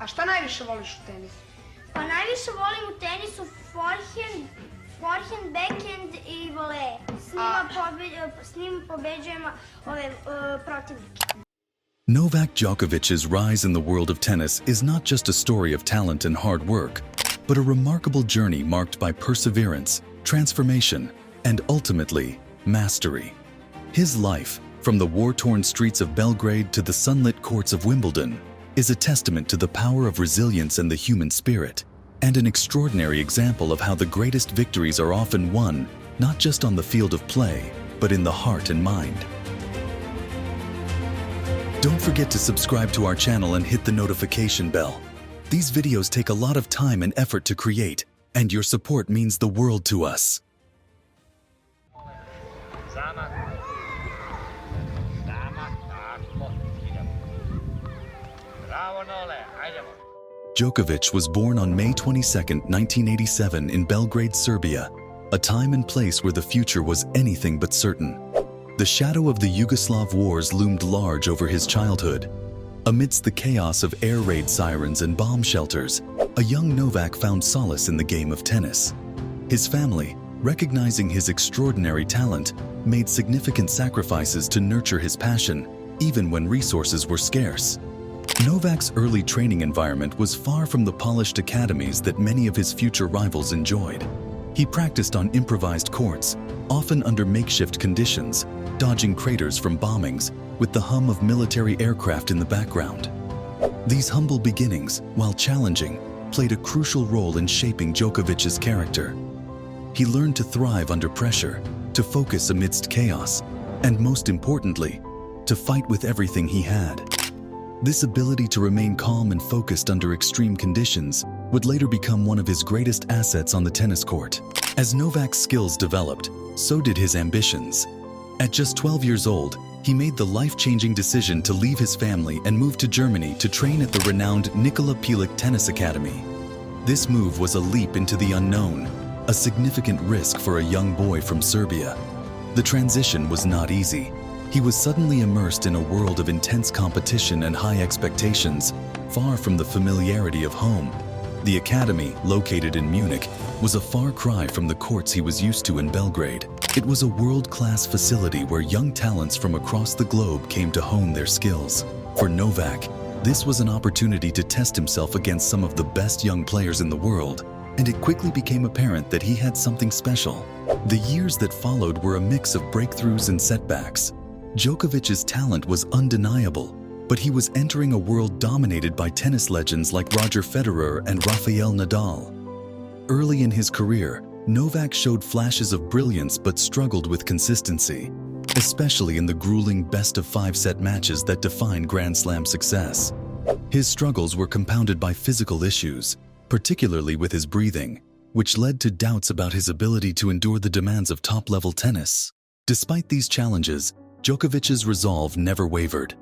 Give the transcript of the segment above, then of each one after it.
A šta najviše voliš u tenisu? Pa najviše volim u tenisu forehand, backhand i voleje. S njim pobeđujemo ove protivnike. Novak Djokovic's rise in the world of tennis is not just a story of talent and hard work, but a remarkable journey marked by perseverance, transformation, and ultimately, mastery. His life, from the war-torn streets of Belgrade to the sunlit courts of Wimbledon, is a testament to the power of resilience and the human spirit, and an extraordinary example of how the greatest victories are often won, not just on the field of play, but in the heart and mind. Don't forget to subscribe to our channel and hit the notification bell. These videos take a lot of time and effort to create, and your support means the world to us. Djokovic was born on May 22, 1987 in Belgrade, Serbia, a time and place where the future was anything but certain. The shadow of the Yugoslav wars loomed large over his childhood. Amidst the chaos of air raid sirens and bomb shelters, a young Novak found solace in the game of tennis. His family, recognizing his extraordinary talent, made significant sacrifices to nurture his passion, even when resources were scarce. Novak's early training environment was far from the polished academies that many of his future rivals enjoyed. He practiced on improvised courts, often under makeshift conditions, dodging craters from bombings, with the hum of military aircraft in the background. These humble beginnings, while challenging, played a crucial role in shaping Djokovic's character. He learned to thrive under pressure, to focus amidst chaos, and most importantly, to fight with everything he had. This ability to remain calm and focused under extreme conditions would later become one of his greatest assets on the tennis court. As Novak's skills developed, so did his ambitions. At just 12 years old, he made the life-changing decision to leave his family and move to Germany to train at the renowned Nikola Pilic Tennis Academy. This move was a leap into the unknown, a significant risk for a young boy from Serbia. The transition was not easy. He was suddenly immersed in a world of intense competition and high expectations, far from the familiarity of home. The academy, located in Munich, was a far cry from the courts he was used to in Belgrade. It was a world-class facility where young talents from across the globe came to hone their skills. For Novak, this was an opportunity to test himself against some of the best young players in the world, and it quickly became apparent that he had something special. The years that followed were a mix of breakthroughs and setbacks. Djokovic's talent was undeniable, but he was entering a world dominated by tennis legends like Roger Federer and Rafael Nadal. Early in his career, Novak showed flashes of brilliance but struggled with consistency, especially in the grueling best-of-5 set matches that define Grand Slam success. His struggles were compounded by physical issues, particularly with his breathing, which led to doubts about his ability to endure the demands of top-level tennis. Despite these challenges, Djokovic's resolve never wavered.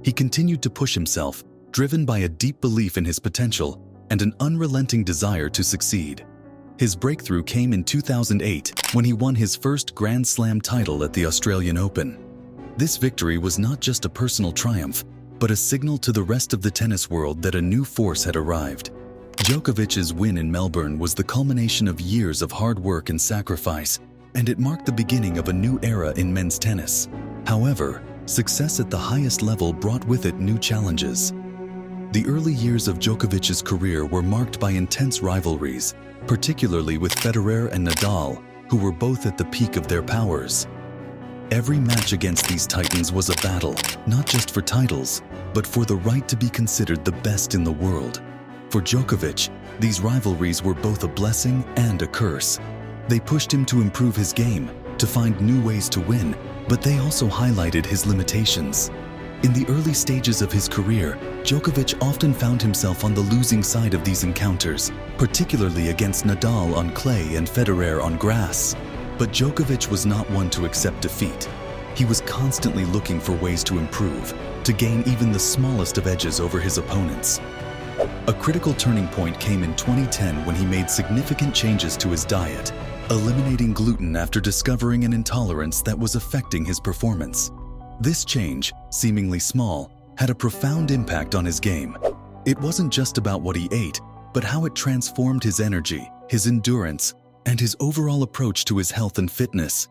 He continued to push himself, driven by a deep belief in his potential and an unrelenting desire to succeed. His breakthrough came in 2008 when he won his first Grand Slam title at the Australian Open. This victory was not just a personal triumph, but a signal to the rest of the tennis world that a new force had arrived. Djokovic's win in Melbourne was the culmination of years of hard work and sacrifice, and it marked the beginning of a new era in men's tennis. However, success at the highest level brought with it new challenges. The early years of Djokovic's career were marked by intense rivalries, particularly with Federer and Nadal, who were both at the peak of their powers. Every match against these titans was a battle, not just for titles, but for the right to be considered the best in the world. For Djokovic, these rivalries were both a blessing and a curse. They pushed him to improve his game, to find new ways to win, but they also highlighted his limitations. In the early stages of his career, Djokovic often found himself on the losing side of these encounters, particularly against Nadal on clay and Federer on grass. But Djokovic was not one to accept defeat. He was constantly looking for ways to improve, to gain even the smallest of edges over his opponents. A critical turning point came in 2010 when he made significant changes to his diet, eliminating gluten after discovering an intolerance that was affecting his performance. This change, seemingly small, had a profound impact on his game. It wasn't just about what he ate, but how it transformed his energy, his endurance, and his overall approach to his health and fitness.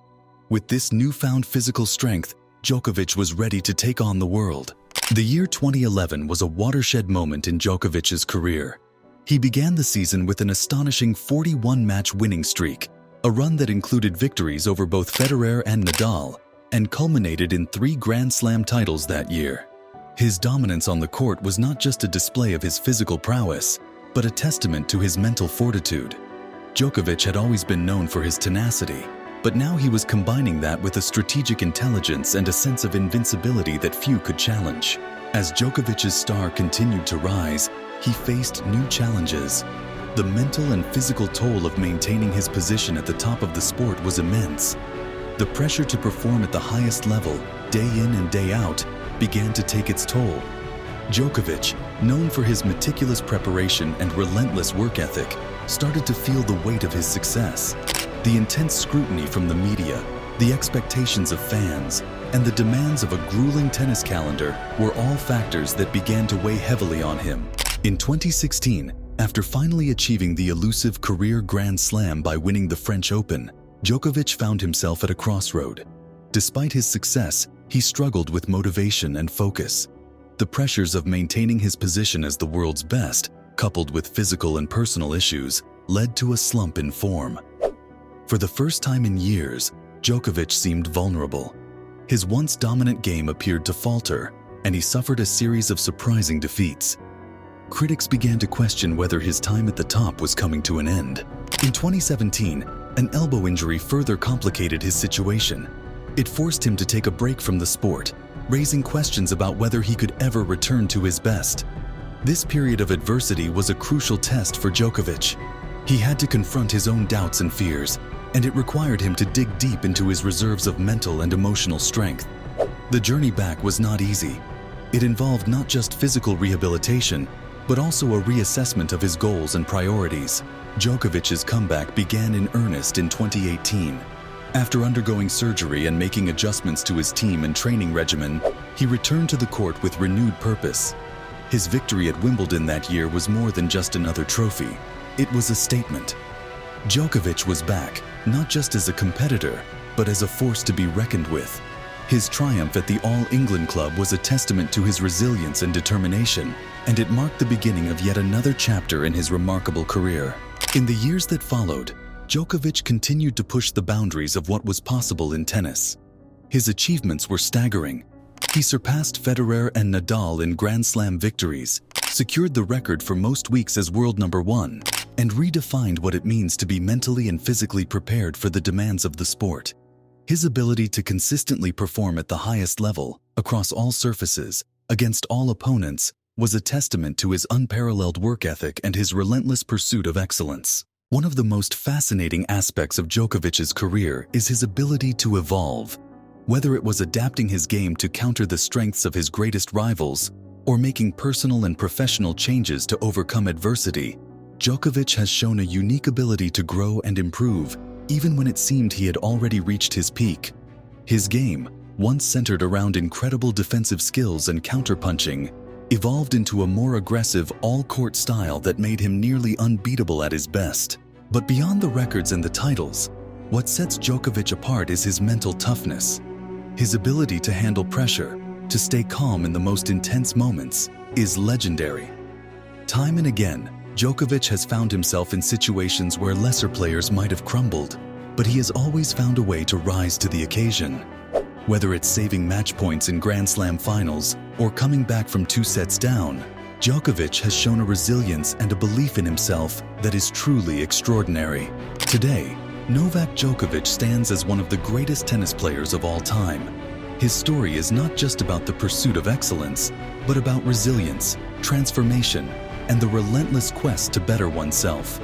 With this newfound physical strength, Djokovic was ready to take on the world. The year 2011 was a watershed moment in Djokovic's career. He began the season with an astonishing 41-match winning streak, a run that included victories over both Federer and Nadal, and culminated in 3 Grand Slam titles that year. His dominance on the court was not just a display of his physical prowess, but a testament to his mental fortitude. Djokovic had always been known for his tenacity, but now he was combining that with a strategic intelligence and a sense of invincibility that few could challenge. As Djokovic's star continued to rise, he faced new challenges. The mental and physical toll of maintaining his position at the top of the sport was immense. The pressure to perform at the highest level, day in and day out, began to take its toll. Djokovic, known for his meticulous preparation and relentless work ethic, started to feel the weight of his success. The intense scrutiny from the media, the expectations of fans, and the demands of a grueling tennis calendar were all factors that began to weigh heavily on him. In 2016, after finally achieving the elusive career Grand Slam by winning the French Open, Djokovic found himself at a crossroad. Despite his success, he struggled with motivation and focus. The pressures of maintaining his position as the world's best, coupled with physical and personal issues, led to a slump in form. For the first time in years, Djokovic seemed vulnerable. His once dominant game appeared to falter, and he suffered a series of surprising defeats. Critics began to question whether his time at the top was coming to an end. In 2017, an elbow injury further complicated his situation. It forced him to take a break from the sport, raising questions about whether he could ever return to his best. This period of adversity was a crucial test for Djokovic. He had to confront his own doubts and fears, and it required him to dig deep into his reserves of mental and emotional strength. The journey back was not easy. It involved not just physical rehabilitation, but also a reassessment of his goals and priorities. Djokovic's comeback began in earnest in 2018. After undergoing surgery and making adjustments to his team and training regimen, he returned to the court with renewed purpose. His victory at Wimbledon that year was more than just another trophy. It was a statement. Djokovic was back, not just as a competitor, but as a force to be reckoned with. His triumph at the All England Club was a testament to his resilience and determination, and it marked the beginning of yet another chapter in his remarkable career. In the years that followed, Djokovic continued to push the boundaries of what was possible in tennis. His achievements were staggering. He surpassed Federer and Nadal in Grand Slam victories, secured the record for most weeks as world number 1, and redefined what it means to be mentally and physically prepared for the demands of the sport. His ability to consistently perform at the highest level, across all surfaces, against all opponents, was a testament to his unparalleled work ethic and his relentless pursuit of excellence. One of the most fascinating aspects of Djokovic's career is his ability to evolve. Whether it was adapting his game to counter the strengths of his greatest rivals, or making personal and professional changes to overcome adversity, Djokovic has shown a unique ability to grow and improve, even when it seemed he had already reached his peak. His game, once centered around incredible defensive skills and counterpunching, evolved into a more aggressive all-court style that made him nearly unbeatable at his best. But beyond the records and the titles, what sets Djokovic apart is his mental toughness. His ability to handle pressure, to stay calm in the most intense moments, is legendary. Time and again, Djokovic has found himself in situations where lesser players might have crumbled, but he has always found a way to rise to the occasion. Whether it's saving match points in Grand Slam finals or coming back from 2 sets down, Djokovic has shown a resilience and a belief in himself that is truly extraordinary. Today, Novak Djokovic stands as one of the greatest tennis players of all time. His story is not just about the pursuit of excellence, but about resilience, transformation, and the relentless quest to better oneself.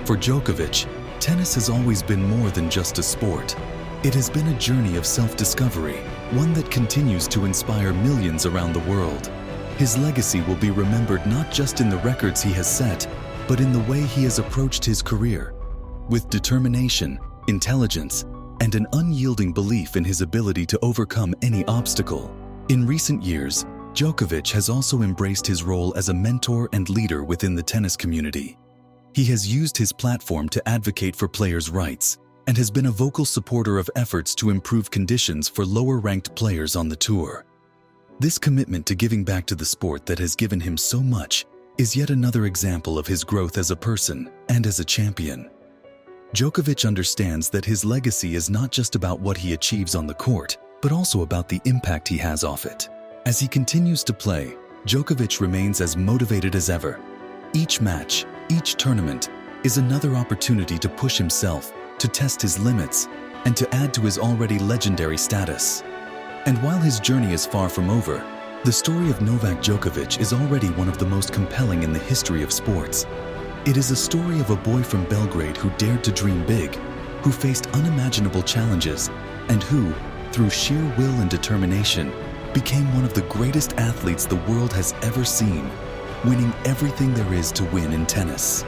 For Djokovic, tennis has always been more than just a sport. It has been a journey of self-discovery, one that continues to inspire millions around the world. His legacy will be remembered not just in the records he has set, but in the way he has approached his career. With determination, intelligence, and an unyielding belief in his ability to overcome any obstacle. In recent years, Djokovic has also embraced his role as a mentor and leader within the tennis community. He has used his platform to advocate for players' rights and has been a vocal supporter of efforts to improve conditions for lower-ranked players on the tour. This commitment to giving back to the sport that has given him so much is yet another example of his growth as a person and as a champion. Djokovic understands that his legacy is not just about what he achieves on the court, but also about the impact he has off it. As he continues to play, Djokovic remains as motivated as ever. Each match, each tournament, is another opportunity to push himself, to test his limits, and to add to his already legendary status. And while his journey is far from over, the story of Novak Djokovic is already one of the most compelling in the history of sports. It is a story of a boy from Belgrade who dared to dream big, who faced unimaginable challenges, and who, through sheer will and determination, became one of the greatest athletes the world has ever seen, winning everything there is to win in tennis.